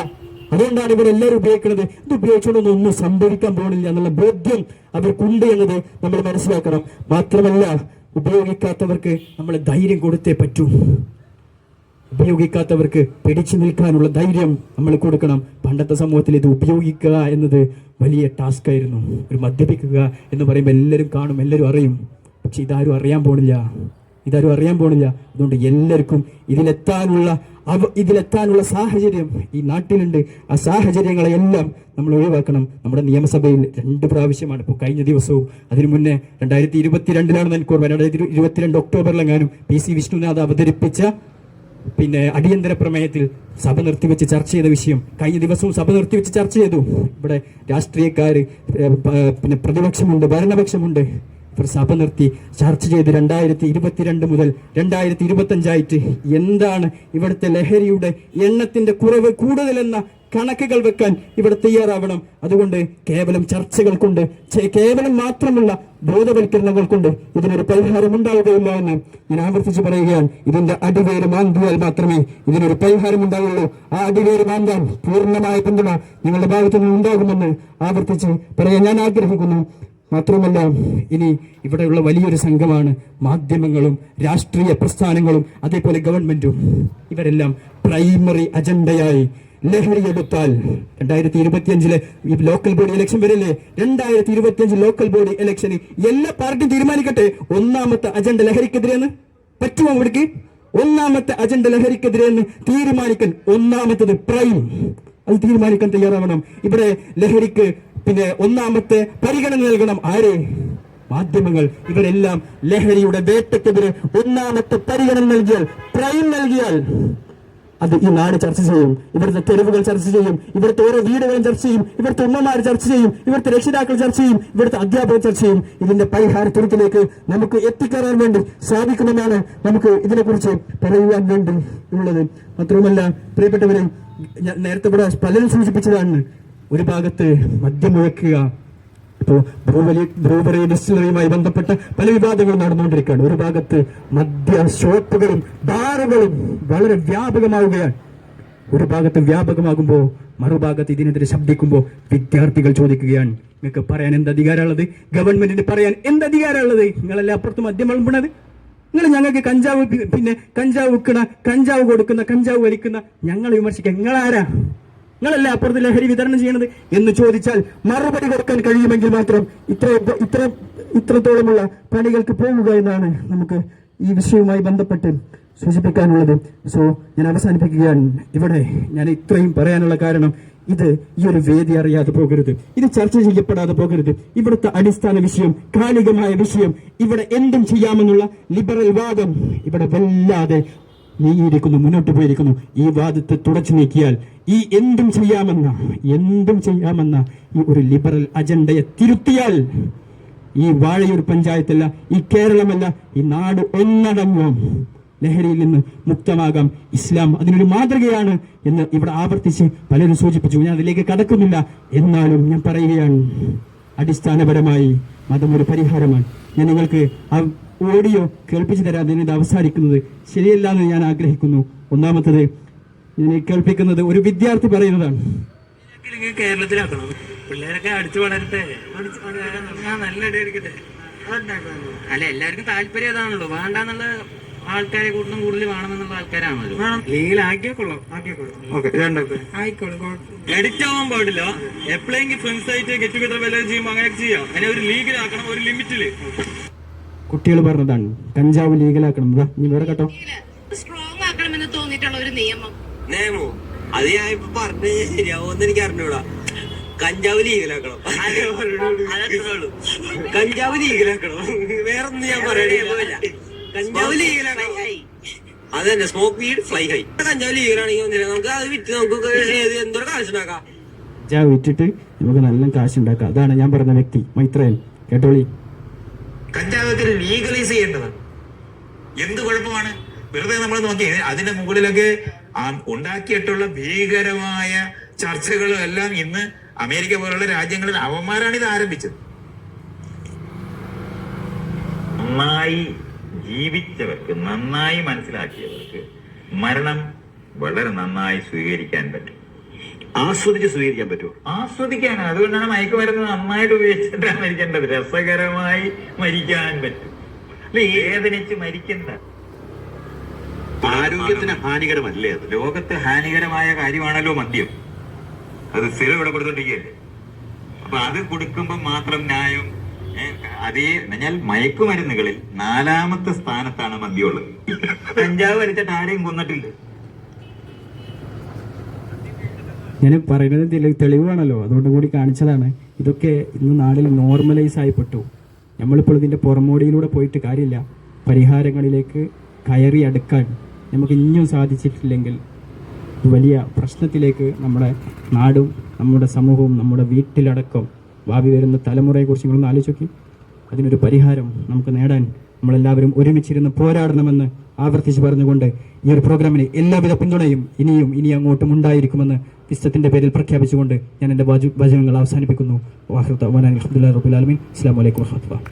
അതുകൊണ്ടാണ് ഇവിടെ എല്ലാവരും ഉപയോഗിക്കുന്നത്. ഇത് ഉപയോഗിച്ചുകൊണ്ടൊന്നും ഒന്നും സംഭവിക്കാൻ പോകുന്നില്ല എന്നുള്ള ബോധ്യം അവർക്കുണ്ട് എന്നത് നമ്മൾ മനസ്സിലാക്കണം. മാത്രമല്ല, ഉപയോഗിക്കാത്തവർക്ക് നമ്മൾ ധൈര്യം കൊടുത്തേ പറ്റൂ. ഉപയോഗിക്കാത്തവർക്ക് പിടിച്ചു നിൽക്കാനുള്ള ധൈര്യം നമ്മൾ കൊടുക്കണം. പണ്ടത്തെ സമൂഹത്തിൽ ഇത് ഉപയോഗിക്കുക എന്നത് വലിയ ടാസ്ക് ആയിരുന്നു. ഒരു മദ്യപിക്കുക എന്ന് പറയുമ്പോൾ എല്ലാവരും കാണും, എല്ലാവരും അറിയും. പക്ഷെ ഇതാരും അറിയാൻ പോണില്ല. അതുകൊണ്ട് എല്ലാവർക്കും ഇതിലെത്താനുള്ള സാഹചര്യം ഈ നാട്ടിലുണ്ട്. ആ സാഹചര്യങ്ങളെല്ലാം നമ്മൾ ഒഴിവാക്കണം. നമ്മുടെ നിയമസഭയിൽ 2 പ്രാവശ്യമാണ് ഇപ്പോൾ കഴിഞ്ഞ ദിവസവും, അതിനു മുന്നേ 2022 എനിക്ക് ഓർമ്മ, 2022 ഒക്ടോബറിലെങ്ങാനും PC വിഷ്ണുനാഥ് അവതരിപ്പിച്ച അടിയന്തര പ്രമേയത്തിൽ സഭ നിർത്തിവെച്ച് ചർച്ച ചെയ്ത വിഷയം കഴിഞ്ഞ ദിവസവും സഭ നിർത്തിവെച്ച് ചർച്ച ചെയ്തു. ഇവിടെ രാഷ്ട്രീയക്കാര്, പ്രതിപക്ഷമുണ്ട്, ഭരണപക്ഷമുണ്ട്. ഇവർ സഭ നിർത്തി ചർച്ച ചെയ്ത് 2022 മുതൽ 2025 എന്താണ് ഇവിടുത്തെ ലഹരിയുടെ എണ്ണത്തിന്റെ കുറവ് കൂടുതലെന്ന കണക്കുകൾ വെക്കാൻ ഇവിടെ തയ്യാറാവണം. അതുകൊണ്ട് കേവലം ചർച്ചകൾ കൊണ്ട്, കേവലം മാത്രമുള്ള ബോധവൽക്കരണങ്ങൾ കൊണ്ട് ഇതിനൊരു പരിഹാരം ഉണ്ടാവുകയില്ല എന്ന് ഞാൻ ആവർത്തിച്ച് പറയുകയാണ്. ഇതിന്റെ അടിവേര് മാന്തിയാൽ മാത്രമേ ഇതിനൊരു പരിഹാരം ഉണ്ടാവുള്ളൂ. ആ അടിവേര് മാന്താൻ പൂർണ്ണമായ പിന്തുണ നിങ്ങളുടെ ഭാഗത്തു നിന്ന് ഉണ്ടാകുമെന്ന് ആവർത്തിച്ച് പറയാൻ ഞാൻ ആഗ്രഹിക്കുന്നു. മാത്രമല്ല, ഇനി ഇവിടെയുള്ള വലിയൊരു സംഘമാണ് മാധ്യമങ്ങളും രാഷ്ട്രീയ പ്രസ്ഥാനങ്ങളും അതേപോലെ ഗവൺമെന്റും. ഇവരെല്ലാം പ്രൈമറി അജണ്ടയായി ലഹരി എടുത്താൽ 2025 ലോക്കൽ ബോഡി ഇലക്ഷൻ വരില്ലേ? 2025 ലോക്കൽ ബോഡി ഇലക്ഷന് എല്ലാ പാർട്ടിയും തീരുമാനിക്കട്ടെ, ഒന്നാമത്തെ അജണ്ട ലഹരിക്കെതിരെയെന്ന്. പറ്റുമോ ഇവിടേക്ക്? ഒന്നാമത്തെ അജണ്ട ലഹരിക്കെതിരെയെന്ന് തീരുമാനിക്കാൻ ഒന്നാമത്തത് പ്രൈം, അത് തീരുമാനിക്കാൻ തയ്യാറാവണം. ഇവിടെ ലഹരിക്ക് ഒന്നാമത്തെ പരിഗണന നൽകണം. ആര്? മാധ്യമങ്ങൾ. ഇവരെല്ലാം ലഹരിയുടെ വേട്ടക്കെതിരെ ഒന്നാമത്തെ പരിഗണന നൽകിയാൽ, പ്രൈം നൽകിയാൽ അത് ഈ നാട് ചർച്ച ചെയ്യും. ഇവിടുത്തെ തെരുവുകൾ ചർച്ച ചെയ്യും, ഇവിടുത്തെ ഓരോ വീടുകളും ചർച്ച ചെയ്യും, ഇവിടുത്തെ ഉമ്മമാർ ചർച്ച ചെയ്യും, ഇവിടുത്തെ രക്ഷിതാക്കൾ ചർച്ച ചെയ്യും, ഇവിടുത്തെ അധ്യാപകർ ചർച്ച ചെയ്യും. ഇതിന്റെ പരിഹാരത്തിലേക്ക് നമുക്ക് എത്തിക്കയറാൻ വേണ്ടി സാധിക്കുമെന്നാണ് നമുക്ക് ഇതിനെക്കുറിച്ച് പറയുവാൻ വേണ്ടി ഉള്ളത്. മാത്രവുമല്ല, പ്രിയപ്പെട്ടവരെ, നേരത്തെ ഇവിടെ പലരും സൂചിപ്പിച്ചതാണ്, ഒരു ഭാഗത്ത് മദ്യം മുഴക്കുക, ഇപ്പോൾ ബ്രൂവറി ഡിസ്റ്റിലറിയുമായി ബന്ധപ്പെട്ട പല വിവാദങ്ങളും നടന്നുകൊണ്ടിരിക്കുകയാണ്. ഒരു ഭാഗത്ത് മദ്യ ഷോപ്പുകളും ബാറുകളും വളരെ വ്യാപകമാവുകയാണ്. ഒരു ഭാഗത്ത് വ്യാപകമാകുമ്പോൾ മറുഭാഗത്ത് ഇതിനെതിരെ ശബ്ദിക്കുമ്പോൾ വിദ്യാർത്ഥികൾ ചോദിക്കുകയാണ്, നിങ്ങൾക്ക് പറയാൻ എന്ത് അധികാരമുള്ളത്? ഗവൺമെന്റിന് പറയാൻ എന്ത് അധികാരമുള്ളത്? നിങ്ങളല്ലേ അപ്പുറത്ത് മദ്യം വിളമ്പണത്? നിങ്ങൾ ഞങ്ങൾക്ക് കഞ്ചാവ് കഞ്ചാവ് വിൽക്കണ, കഞ്ചാവ് കൊടുക്കുന്ന, കഞ്ചാവ് വലിക്കുന്ന ഞങ്ങളെ വിമർശിക്കുക നിങ്ങളാരാ? നിങ്ങളല്ലേ അപ്പുറത്ത് ലഹരി വിതരണം ചെയ്യണത് എന്ന് ചോദിച്ചാൽ മറുപടി കൊടുക്കാൻ കഴിയുമെങ്കിൽ മാത്രം ഇത്രത്തോളമുള്ള പണികൾക്ക് പോകുക എന്നാണ് നമുക്ക് ഈ വിഷയവുമായി ബന്ധപ്പെട്ട് സൂചിപ്പിക്കാനുള്ളത്. സോ ഞാൻ അവസാനിപ്പിക്കുകയാണ് ഇവിടെ. ഞാൻ ഇത്രയും പറയാനുള്ള കാരണം ഇത് ഈ ഒരു വേദി അറിയാതെ പോകരുത്, ഇത് ചർച്ച ചെയ്യപ്പെടാതെ പോകരുത്. ഇവിടുത്തെ അടിസ്ഥാന വിഷയം, കാലികമായ വിഷയം, ഇവിടെ എന്തും ചെയ്യാമെന്നുള്ള ലിബറൽ വാദം ഇവിടെ വല്ലാതെ നീങ്ങിയിരിക്കുന്നു, മുന്നോട്ട് പോയിരിക്കുന്നു. ഈ വാദത്തെ തുടച്ചു നീക്കിയാൽ ഈ എന്തും ചെയ്യാമെന്ന ഈ ഒരു ലിബറൽ അജണ്ടയെ തിരുത്തിയാൽ ഈ വാഴയൂർ പഞ്ചായത്തല്ല, ഈ കേരളമല്ല, ഈ നാട് ഒന്നടങ്കം ലഹരിയിൽ നിന്ന് മുക്തമാകാം. ഇസ്ലാം അതിനൊരു മാതൃകയാണ് എന്ന് ഇവിടെ ആവർത്തിച്ച് പലരും സൂചിപ്പിച്ചു. ഞാൻ അതിലേക്ക് കടക്കുന്നില്ല. എന്നാലും ഞാൻ പറയുകയാണ്, അടിസ്ഥാനപരമായി മതം ഒരു പരിഹാരമാണ്. ഞാൻ നിങ്ങൾക്ക് ആ ഓഡിയോ കേൾപ്പിച്ചു തരാം. അതിനിത് അവസാനിക്കുന്നത് ശരിയല്ല എന്ന് ഞാൻ ആഗ്രഹിക്കുന്നു. ഒന്നാമത്തത് ഞാൻ കേൾപ്പിക്കുന്നത് ഒരു വിദ്യാർത്ഥി പറയുന്നതാണ്. കേരളത്തിലാക്കണം, പിള്ളേരൊക്കെ അടിച്ചു വളരട്ടെ, ഞാൻ നല്ല ഇടയിരിക്കട്ടെ. അല്ല, എല്ലാവർക്കും താല്പര്യം അതാണല്ലോ, വേണ്ടാന്നുള്ള ആൾക്കാരെ കൂടുതലും കൂടുതൽ വേണമെന്നുള്ള ആൾക്കാരാണല്ലോ. ലീഗിലാക്കിയോളൂ, എഡിറ്റ് ആവാൻ പാടില്ല. എപ്പോഴെങ്കിലും ഫ്രണ്ട്സ് ആയിട്ട് ഗെറ്റ് ടുഗദർ വല്ലതും ചെയ്യുമ്പോൾ അങ്ങനെ ചെയ്യാം. അതിനെ ഒരു ലീഗിലാക്കണം, ഒരു ലിമിറ്റില്. കുട്ടികൾ പറഞ്ഞതാണ് കഞ്ചാവ് ലീഗലാക്കണം. നീ വേറെ കേട്ടോ, സ്ട്രോങ് ആക്കണമെന്ന് തോന്നിയിട്ടുള്ള ഒരു നിയമം. നിയമോ അത് ഞാൻ ഇപ്പൊ പറഞ്ഞ് ശരിയാവോന്ന് എനിക്ക് അറിഞ്ഞൂടാ. കഞ്ചാവ് ലീഗലാക്കണം, കഞ്ചാവ് ലീഗലാക്കണം, വേറൊന്നും ഞാൻ പറയണില്ല. കഞ്ചാവ് ലീഗലാക്കണം, അതന്നെ. Smoke weed fly high. കഞ്ചാവ് ലീഗലാണെങ്കിൽ നമുക്ക് അത് വിറ്റ് നമുക്ക് എന്തോരം കാശുണ്ടാക്കാം. കഞ്ചാവ് വിറ്റിട്ട് നമുക്ക് നല്ല കാശുണ്ടാക്കാം. അതാണ് ഞാൻ പറഞ്ഞ വ്യക്തി മൈത്രേയൻ. കേട്ടോളി. കഞ്ചാവത്തിൽ ലീഗലൈസ് ചെയ്യേണ്ടതാണ്. എന്ത് കുഴപ്പമാണ്? വെറുതെ നമ്മൾ നോക്കി അതിന്റെ മുകളിലൊക്കെ ഉണ്ടാക്കിയിട്ടുള്ള ഭീകരമായ ചർച്ചകളും എല്ലാം ഇന്ന് അമേരിക്ക പോലുള്ള രാജ്യങ്ങളിൽ അവന്മാരാണ് ഇത് ആരംഭിച്ചത്. നന്നായി ജീവിച്ചവർക്ക്, നന്നായി മനസ്സിലാക്കിയവർക്ക് മരണം വളരെ നന്നായി സ്വീകരിക്കാൻ പറ്റും. ആസ്വദിച്ച് സ്വീകരിക്കാൻ പറ്റുമോ? ആസ്വദിക്കാനാണ്. അതുകൊണ്ടാണ് മയക്കുമരുന്ന് നന്നായിട്ട് ഉപയോഗിച്ചിട്ടാണ് മരിക്കേണ്ടത്. രസകരമായി മരിക്കാൻ പറ്റും, അല്ലെ? വേദനിച്ച് മരിക്കണ്ട. ആരോഗ്യത്തിന് ഹാനികരമല്ലേ അത്? ലോകത്ത് ഹാനികരമായ കാര്യമാണല്ലോ മദ്യം. അത് സ്ഥിരം ഇവിടെ കൊടുത്തോണ്ടിരിക്കുകയല്ലേ. അപ്പൊ അത് കൊടുക്കുമ്പോൾ മാത്രം ന്യായം. അതേ എന്നാൽ മയക്കുമരുന്നുകളിൽ 4ാമത്തെ സ്ഥാനത്താണ് മദ്യമുള്ളത്. കഞ്ചാവ് വലിച്ചിട്ട് ആരെയും കൊന്നിട്ടില്ല. ഞാൻ പറയുന്നത് തെളിവാണല്ലോ, അതുകൊണ്ട് കൂടി കാണിച്ചതാണ്. ഇതൊക്കെ ഇന്ന് നാട്ടിൽ നോർമലൈസ് ആയിപ്പെട്ടു. നമ്മളിപ്പോൾ ഇതിൻ്റെ പുറമോടിയിലൂടെ പോയിട്ട് കാര്യമില്ല. പരിഹാരങ്ങളിലേക്ക് കയറി അടുക്കാൻ നമുക്ക് ഇനിയും സാധിച്ചിട്ടില്ലെങ്കിൽ വലിയ പ്രശ്നത്തിലേക്ക് നമ്മുടെ നാടും നമ്മുടെ സമൂഹവും നമ്മുടെ വീട്ടിലടക്കം ഭാവി വരുന്ന തലമുറയെക്കുറിച്ച് നിങ്ങളൊന്ന് ആലോചിച്ച് നോക്കി. അതിനൊരു പരിഹാരം നമുക്ക് നേടാൻ നമ്മളെല്ലാവരും ഒരുമിച്ചിരുന്ന് പോരാടണമെന്ന് ആവർത്തിച്ച് പറഞ്ഞുകൊണ്ട് ഈ ഒരു പ്രോഗ്രാമിന് എല്ലാവിധ പിന്തുണയും ഇനി അങ്ങോട്ടും ഉണ്ടായിരിക്കുമെന്ന് ഇസ്തത്തിന്റെ പേരിൽ പ്രഖ്യാപിച്ചുകൊണ്ട് ഞാൻ എൻ്റെ വചനങ്ങൾ അവസാനിപ്പിക്കുന്നു. വാഹിദ് അൽഹംദുലില്ലാഹി റബ്ബിൽ ആലമീൻ. അസ്സലാമു അലൈക്കും വറഹ്മത്തുള്ളാഹി.